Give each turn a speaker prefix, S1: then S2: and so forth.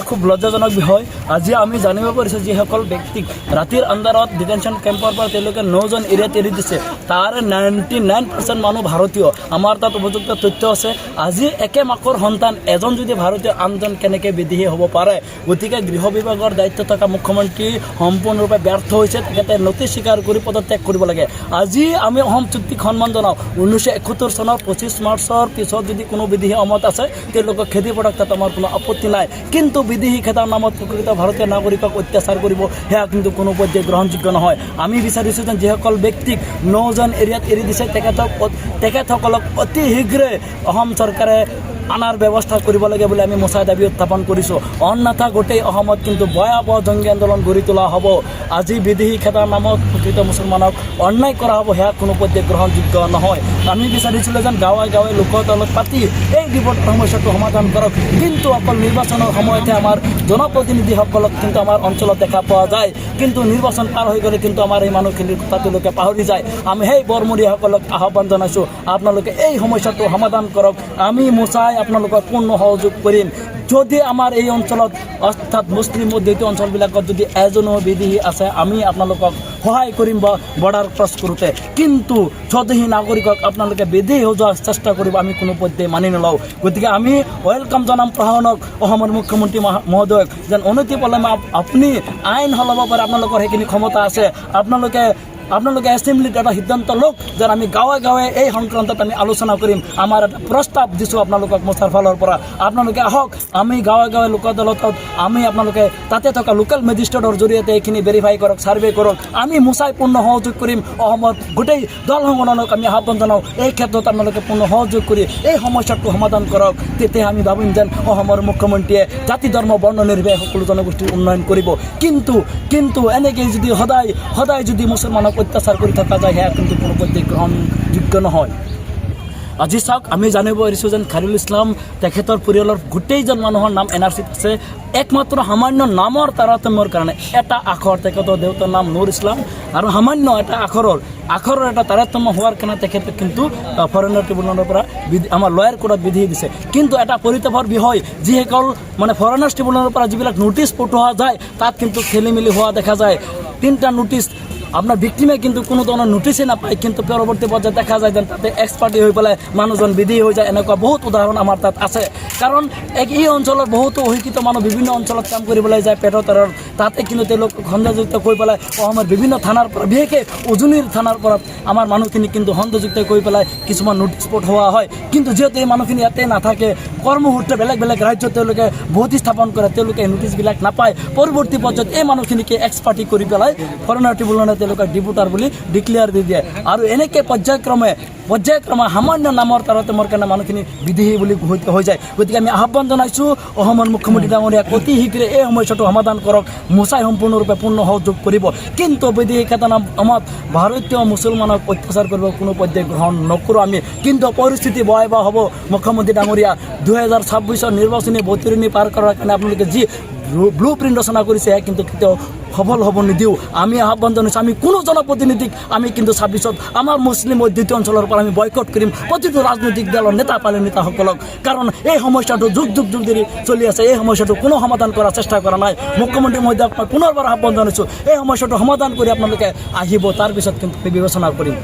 S1: খুব লজ্জাজনক বিষয়। আজি আমি জানিব পাৰিছোঁ যিসকল ব্যক্তিক ৰাতিৰ আন্ধাৰত ডিটেনশ্যন কেম্পৰ পৰা তেওঁলোকে 9জন এৰিয়াত এৰি দিছে, তাৰ 99% মানুহ ভাৰতীয়। আমাৰ তাত উপযুক্ত তথ্য আছে। আজি একে মাকৰ সন্তান এজন যদি ভাৰতীয়, আনজন কেনেকৈ বিদেশী হ'ব পাৰে? গতিকে গৃহ বিভাগৰ দায়িত্ব থকা মুখ্যমন্ত্ৰী সম্পূৰ্ণৰূপে ব্যৰ্থ হৈছে। তেখেতে নথি স্বীকাৰ কৰি পদত্যাগ কৰিব লাগে। আজি আমি অসম চুক্তিক সন্মান জনাওঁ। 1971 চনৰ 25 মাৰ্চৰ পিছত যদি কোনো বিদেশী অসমত আছে, তেওঁলোকক খেদি পৰাক তাত আমাৰ কোনো আপত্তি নাই। কিন্তু বিদেশী খেদাৰ নামত প্ৰকৃত ভাৰতীয় নাগৰিকক অত্যাচাৰ কৰিব, সেয়া কিন্তু কোনো পৰ্যায়ে গ্ৰহণযোগ্য নহয়। আমি বিচাৰিছোঁ যে যিসকল ব্যক্তিক 9জন এৰিয়াত এৰি দিছে, তেখেতসকলক অতি শীঘ্ৰে অসম চৰকাৰে আনাৰ ব্যৱস্থা কৰিব লাগে বুলি আমি মোচাই দাবী উত্থাপন কৰিছোঁ। অন্যথা গোটেই অসমত কিন্তু ভয়াৱহ জংগী আন্দোলন গঢ়ি তোলা হ'ব। আজি বিদেশী খেদাৰ নামত প্ৰকৃত মুছলমানক অন্যায় কৰা হ'ব, সেয়া কোনো পৰ্যায়ে গ্ৰহণযোগ্য নহয়। আমি বিচাৰিছিলোঁ যেন গাঁৱে গাঁৱে লোকৰ দলত পাতি এই বিপদৰ সমস্যাটো সমাধান কৰক। কিন্তু অকল নিৰ্বাচনৰ সময়তে আমাৰ জনপ্ৰতিনিধিসকলক কিন্তু আমাৰ অঞ্চলত দেখা পোৱা যায়। কিন্তু নিৰ্বাচন পাৰ হৈ গ'লে কিন্তু আমাৰ এই মানুহখিনিৰ কথা তেওঁলোকে পাহৰি যায়। আমি সেই বৰমূৰীয়াসকলক আহ্বান জনাইছোঁ, আপোনালোকে এই সমস্যাটো সমাধান কৰক। আমি মোচাই আপোনালোকক পূৰ্ণ সহযোগ কৰিম। যদি আমাৰ এই অঞ্চলত অৰ্থাৎ মুছলিম মধ্যবিত্ত অঞ্চলবিলাকত যদি এজনো বিদেশী আছে, আমি আপোনালোকক সহায় কৰিম বা বৰ্ডাৰ ক্ৰছ কৰোঁতে। কিন্তু স্বদেশী নাগৰিকক আপোনালোকে বিদেশী হৈ যোৱাৰ চেষ্টা কৰিব, আমি কোনো পধ্যে মানি নলওঁ। গতিকে আমি ৱেলকাম জনাম প্ৰশাসনক, অসমৰ মুখ্যমন্ত্ৰী মহোদয়ক, যেন অনতি পলমে আপুনি আইন সলাব পাৰে। আপোনালোকৰ সেইখিনি ক্ষমতা আছে। আপোনালোকে এছেম্বলিত এটা সিদ্ধান্ত লওক যেন আমি গাঁৱে গাঁৱে এই সংক্ৰান্তত আমি আলোচনা কৰিম। আমাৰ এটা প্ৰস্তাৱ দিছোঁ আপোনালোকক মোচাৰ ফালৰ পৰা। আপোনালোকে আহক, আমি গাঁৱে গাঁৱে লোক আদালতত আমি আপোনালোকে তাতে থকা লোকেল মেজিষ্ট্ৰেটৰ জৰিয়তে এইখিনি ভেৰিফাই কৰক, ছাৰ্ভে কৰক। আমি মোচাই পূৰ্ণ সহযোগ কৰিম। অসমৰ গোটেই দল সংগঠনক আমি আহ্বান জনাওঁ, এই ক্ষেত্ৰত আপোনালোকে পূৰ্ণ সহযোগ কৰি এই সমস্যাটো সমাধান কৰক। তেতিয়া আমি ভাবিম যেন অসমৰ মুখ্যমন্ত্ৰীয়ে জাতি ধৰ্ম বৰ্ণ নিৰ্বিশেষে সকলো জনগোষ্ঠীৰ উন্নয়ন কৰিব। কিন্তু এনেকৈ যদি সদায় যদি মুছলমানক অত্যাচাৰ কৰি থকা যায়, সেয়া কিন্তু কোনো পৰ্যায়ে গ্ৰহণযোগ্য নহয়। আজি চাওক, আমি জানিব পাৰিছোঁ যেন খাইৰুল ইছলাম তেখেতৰ পৰিয়ালৰ গোটেইজন মানুহৰ নাম NRCত আছে। একমাত্ৰ সামান্য নামৰ তাৰতম্যৰ কাৰণে এটা আখৰ, তেখেতৰ দেউতাৰ নাম নুৰ ইছলাম, আৰু সামান্য এটা আখৰৰ এটা তাৰতম্য হোৱাৰ কাৰণে তেখেতে কিন্তু ফৰেনাৰ ট্ৰিবিউনেলৰ পৰা আমাৰ লয়াৰ কোৰ্টত বিধি দিছে। কিন্তু এটা পৰিতাপৰ বিষয়, যিসকল মানে ফৰেনাৰ ট্ৰিবিউনেলৰ পৰা যিবিলাক নোটিছ পঠোৱা যায়, তাত কিন্তু খেলি মেলি হোৱা দেখা যায়। 3টা নোটিছ আপনার ভিক্টিমে কিন্তু কোনো ধরনের নোটিসে নাপায়, কিন্তু পরবর্তী পর্যায়ে দেখা যায় যেন তাতে এক্সপার্টি হয়ে পেলাই মানুহজন বিদেশী হৈ যায়। এনেকুৱা বহুত উদাহৰণ আমাৰ তাত আছে। কাৰণ এই অঞ্চলৰ বহুতো অশিক্ষিত মানুহ বিভিন্ন অঞ্চলত কাম কৰিবলৈ যায় পেটৰ তেৰৰ, তাতে কিন্তু তেওঁলোক সন্দেহযুক্ত কৰি পেলাই অসমৰ বিভিন্ন থানাৰ পৰা, বিশেষকৈ উজনিৰ থানাৰ পৰা আমাৰ মানুহখিনি কিন্তু সন্দেহযুক্ত কৰি পেলাই কিছুমান নোটিছ পঠোৱা হয়। কিন্তু যিহেতু এই মানুহখিনি ইয়াতে নাথাকে, কৰ্মসূত্ৰে বেলেগ ৰাজ্যত তেওঁলোকে বসতি স্থাপন কৰে, তেওঁলোকে নোটিছবিলাক নাপায়। পৰৱৰ্তী পৰ্যায়ত এই মানুহখিনিকে এক্সপাৰ্টি কৰি পেলাই ফৰেনাৰ ট্ৰিবিউনেলে তেওঁলোকক ডিপুটাৰ বুলি ডিক্লেয়াৰ দি দিয়ে। আৰু এনেকৈ পৰ্যায়ক্ৰমে সামান্য নামৰ তাৰতম্যৰ কাৰণে মানুহখিনি বিদেশী বুলি হৈ যায়। গতিকে আমি আহ্বান জনাইছোঁ অসমৰ মুখ্যমন্ত্ৰী ডাঙৰীয়াক অতি শীঘ্ৰে এই সমস্যাটো সমাধান কৰক। মোচাই সম্পূৰ্ণৰূপে পূৰ্ণ সহযোগ কৰিব। কিন্তু বিদেশী খেতাৰ নামত ভাৰতীয় মুছলমানক অত্যাচাৰ কৰিব কোনো পৰ্যায়ে গ্ৰহণ নকৰোঁ আমি। কিন্তু পৰিস্থিতি ভয়াৱহ হ'ব। মুখ্যমন্ত্ৰী ডাঙৰীয়া 2026 নিৰ্বাচনী বতৰণি পাৰ কৰাৰ কাৰণে আপোনালোকে যি ব্লু প্ৰিণ্ট ৰচনা কৰিছে, সেয়া কিন্তু কেতিয়াও সফল হ'ব নিদিওঁ। আমি আহ্বান জনাইছোঁ, আমি কোনো জনপ্ৰতিনিধিক আমি কিন্তু 26ত আমাৰ মুছলিম মধ্যবিত্ত অঞ্চলৰ পৰা আমি বয়কট কৰিম প্ৰতিটো ৰাজনৈতিক দলৰ নেতাসকলক। কাৰণ এই সমস্যাটো যুগ ধৰি চলি আছে। এই সমস্যাটো কোনো সমাধান কৰাৰ চেষ্টা কৰা নাই। মুখ্যমন্ত্ৰী মহোদয়ক মই পুনৰবাৰ আহ্বান জনাইছোঁ, এই সমস্যাটো সমাধান কৰি আপোনালোকে আহিব, তাৰপিছত কিন্তু বিবেচনা কৰিম।